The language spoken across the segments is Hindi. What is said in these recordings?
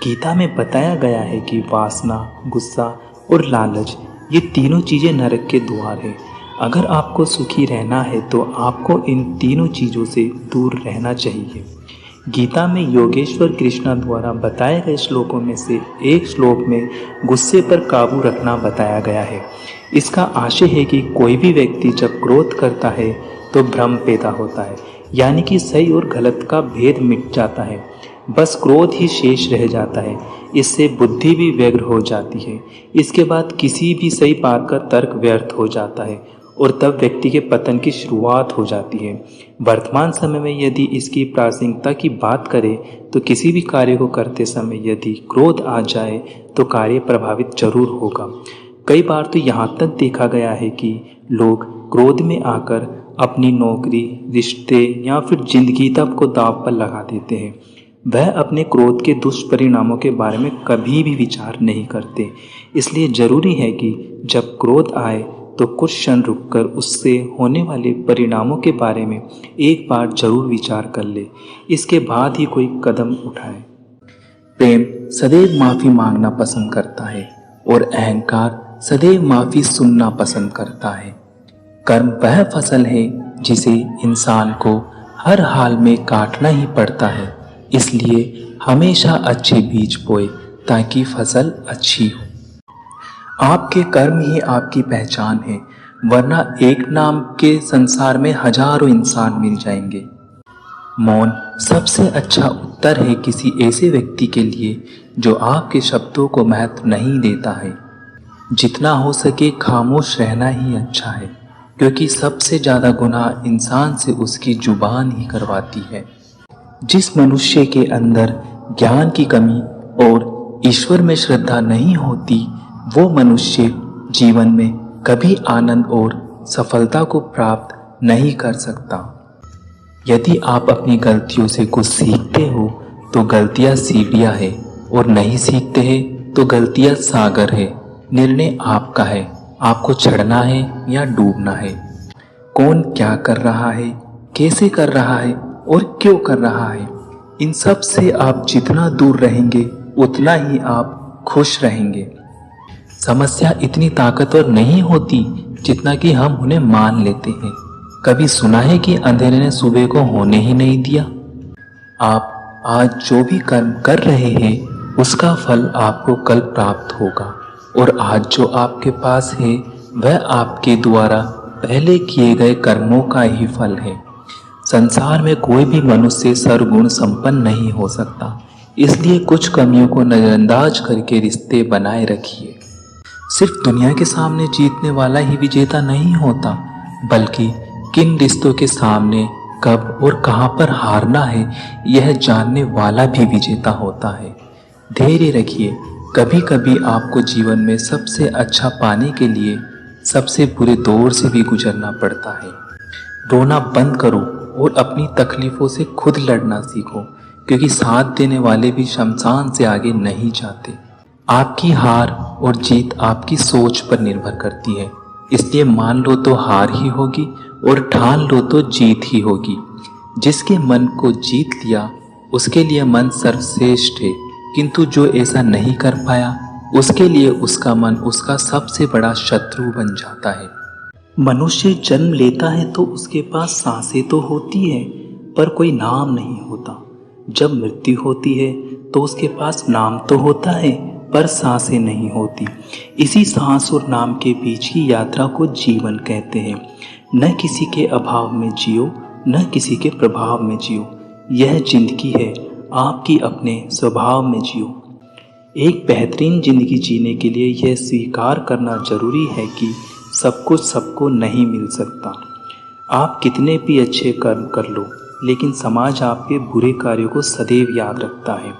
गीता में बताया गया है कि वासना, गुस्सा और लालच ये तीनों चीज़ें नरक के द्वार हैं। अगर आपको सुखी रहना है तो आपको इन तीनों चीज़ों से दूर रहना चाहिए। गीता में योगेश्वर कृष्णा द्वारा बताए गए श्लोकों में से एक श्लोक में गुस्से पर काबू रखना बताया गया है। इसका आशय है कि कोई भी व्यक्ति जब क्रोध करता है तो भ्रम पैदा होता है, यानी कि सही और गलत का भेद मिट जाता है, बस क्रोध ही शेष रह जाता है। इससे बुद्धि भी व्यग्र हो जाती है। इसके बाद किसी भी सही बात का तर्क व्यर्थ हो जाता है और तब व्यक्ति के पतन की शुरुआत हो जाती है। वर्तमान समय में यदि इसकी प्रासंगिकता की बात करें तो किसी भी कार्य को करते समय यदि क्रोध आ जाए तो कार्य प्रभावित जरूर होगा। कई बार तो यहाँ तक देखा गया है कि लोग क्रोध में आकर अपनी नौकरी, रिश्ते या फिर जिंदगी तक को दांव पर लगा देते हैं। वह अपने क्रोध के दुष्परिणामों के बारे में कभी भी विचार नहीं करते। इसलिए जरूरी है कि जब क्रोध आए तो कुछ क्षण रुककर उससे होने वाले परिणामों के बारे में एक बार जरूर विचार कर ले, इसके बाद ही कोई कदम उठाए। प्रेम सदैव माफ़ी मांगना पसंद करता है और अहंकार सदैव माफ़ी सुनना पसंद करता है। कर्म वह फसल है जिसे इंसान को हर हाल में काटना ही पड़ता है। इसलिए हमेशा अच्छे बीज बोए ताकि फसल अच्छी हो। आपके कर्म ही आपकी पहचान है, वरना एक नाम के संसार में हजारों इंसान मिल जाएंगे। मौन सबसे अच्छा उत्तर है किसी ऐसे व्यक्ति के लिए जो आपके शब्दों को महत्व नहीं देता है। जितना हो सके खामोश रहना ही अच्छा है, क्योंकि सबसे ज़्यादा गुनाह इंसान से उसकी जुबान ही करवाती है। जिस मनुष्य के अंदर ज्ञान की कमी और ईश्वर में श्रद्धा नहीं होती, वो मनुष्य जीवन में कभी आनंद और सफलता को प्राप्त नहीं कर सकता। यदि आप अपनी गलतियों से कुछ सीखते हो तो गलतियां सीढ़ियां है, और नहीं सीखते हैं तो गलतियां सागर है। निर्णय आपका है, आपको चढ़ना है या डूबना है। कौन क्या कर रहा है, कैसे कर रहा है और क्यों कर रहा है, इन सब से आप जितना दूर रहेंगे उतना ही आप खुश रहेंगे। समस्या इतनी ताकतवर नहीं होती जितना कि हम उन्हें मान लेते हैं। कभी सुना है कि अंधेरे ने सुबह को होने ही नहीं दिया? आप आज जो भी कर्म कर रहे हैं उसका फल आपको कल प्राप्त होगा, और आज जो आपके पास है वह आपके द्वारा पहले किए गए कर्मों का ही फल है। संसार में कोई भी मनुष्य सर्वगुण संपन्न नहीं हो सकता, इसलिए कुछ कमियों को नजरअंदाज करके रिश्ते बनाए रखिए। सिर्फ दुनिया के सामने जीतने वाला ही विजेता नहीं होता, बल्कि किन रिश्तों के सामने कब और कहां पर हारना है यह जानने वाला भी विजेता होता है। धैर्य रखिए, कभी कभी आपको जीवन में सबसे अच्छा पाने के लिए सबसे बुरे दौर से भी गुजरना पड़ता है। रोना बंद करो और अपनी तकलीफों से खुद लड़ना सीखो, क्योंकि साथ देने वाले भी शमशान से आगे नहीं जाते। आपकी हार और जीत आपकी सोच पर निर्भर करती है, इसलिए मान लो तो हार ही होगी और ठान लो तो जीत ही होगी। जिसके मन को जीत लिया उसके लिए मन सर्वश्रेष्ठ है, किंतु जो ऐसा नहीं कर पाया उसके लिए उसका मन उसका सबसे बड़ा शत्रु बन जाता है। मनुष्य जन्म लेता है तो उसके पास सांसें तो होती है पर कोई नाम नहीं होता। जब मृत्यु होती है तो उसके पास नाम तो होता है पर सांसें नहीं होती। इसी सांस और नाम के बीच की यात्रा को जीवन कहते हैं। न किसी के अभाव में जियो, न किसी के प्रभाव में जियो। यह जिंदगी है, आपकी अपने स्वभाव में जियो। एक बेहतरीन जिंदगी जीने के लिए यह स्वीकार करना जरूरी है कि सब कुछ सबको नहीं मिल सकता। आप कितने भी अच्छे कर्म कर लो, लेकिन समाज आपके बुरे कार्यों को सदैव याद रखता है।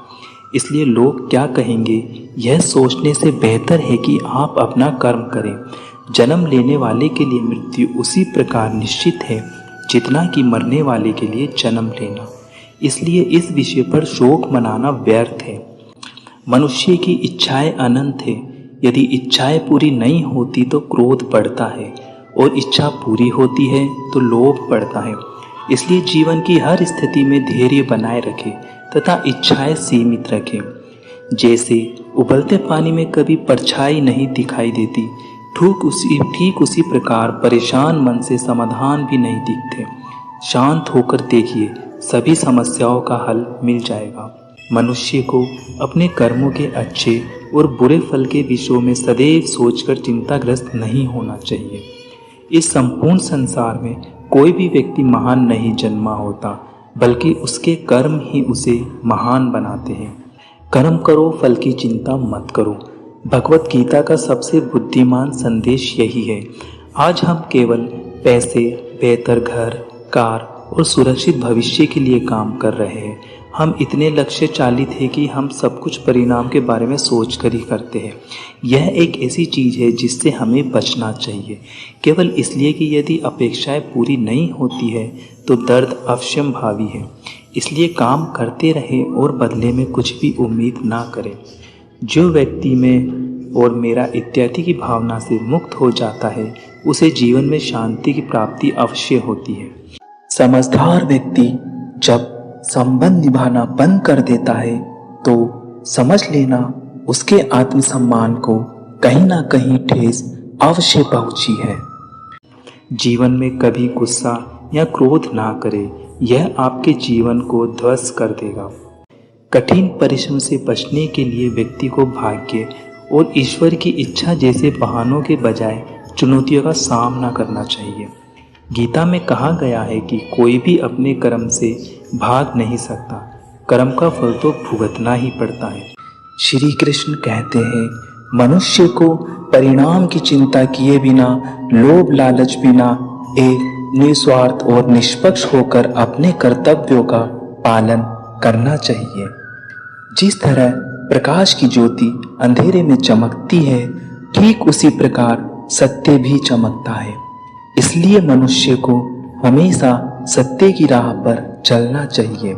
इसलिए लोग क्या कहेंगे यह सोचने से बेहतर है कि आप अपना कर्म करें। जन्म लेने वाले के लिए मृत्यु उसी प्रकार निश्चित है जितना कि मरने वाले के लिए जन्म लेना। इसलिए इस विषय पर शोक मनाना व्यर्थ है। मनुष्य की इच्छाएं अनंत है। यदि इच्छाएं पूरी नहीं होती तो क्रोध बढ़ता है, और इच्छा पूरी होती है तो लोभ बढ़ता है। इसलिए जीवन की हर स्थिति में धैर्य बनाए रखें तथा इच्छाएं सीमित रखें। जैसे उबलते पानी में कभी परछाई नहीं दिखाई देती, ठीक उसी प्रकार परेशान मन से समाधान भी नहीं दिखते। शांत होकर देखिए, सभी समस्याओं का हल मिल जाएगा। मनुष्य को अपने कर्मों के अच्छे और बुरे फल के विषयों में सदैव सोचकर चिंताग्रस्त नहीं होना चाहिए। इस संपूर्ण संसार में कोई भी व्यक्ति महान नहीं जन्मा होता, बल्कि उसके कर्म ही उसे महान बनाते हैं। कर्म करो, फल की चिंता मत करो। भगवत गीता का सबसे बुद्धिमान संदेश यही है। आज हम केवल पैसे, बेहतर घर, कार और सुरक्षित भविष्य के लिए काम कर रहे हैं। हम इतने लक्ष्य चालित हैं कि हम सब कुछ परिणाम के बारे में सोच कर ही करते हैं। यह एक ऐसी चीज़ है जिससे हमें बचना चाहिए, केवल इसलिए कि यदि अपेक्षाएं पूरी नहीं होती है तो दर्द अवश्यंभावी है। इसलिए काम करते रहें और बदले में कुछ भी उम्मीद ना करें। जो व्यक्ति में और मेरा इत्यादि की भावना से मुक्त हो जाता है, उसे जीवन में शांति की प्राप्ति अवश्य होती है। समझदार व्यक्ति जब संबंध निभाना बंद कर देता है तो समझ लेना उसके आत्मसम्मान को कहीं ना कहीं ठेस अवश्य पहुंची है। जीवन में कभी गुस्सा या क्रोध ना करें, यह आपके जीवन को ध्वस्त कर देगा। कठिन परिश्रम से बचने के लिए व्यक्ति को भाग्य और ईश्वर की इच्छा जैसे बहानों के बजाय चुनौतियों का सामना करना चाहिए। गीता में कहा गया है कि कोई भी अपने कर्म से भाग नहीं सकता, कर्म का फल तो भुगतना ही पड़ता है। श्री कृष्ण कहते हैं, मनुष्य को परिणाम की चिंता किए बिना, लोभ लालच बिना, एक निस्वार्थ और निष्पक्ष होकर अपने कर्तव्यों का पालन करना चाहिए। जिस तरह प्रकाश की ज्योति अंधेरे में चमकती है, ठीक उसी प्रकार सत्य भी चमकता है। इसलिए मनुष्य को हमेशा सत्य की राह पर चलना चाहिए।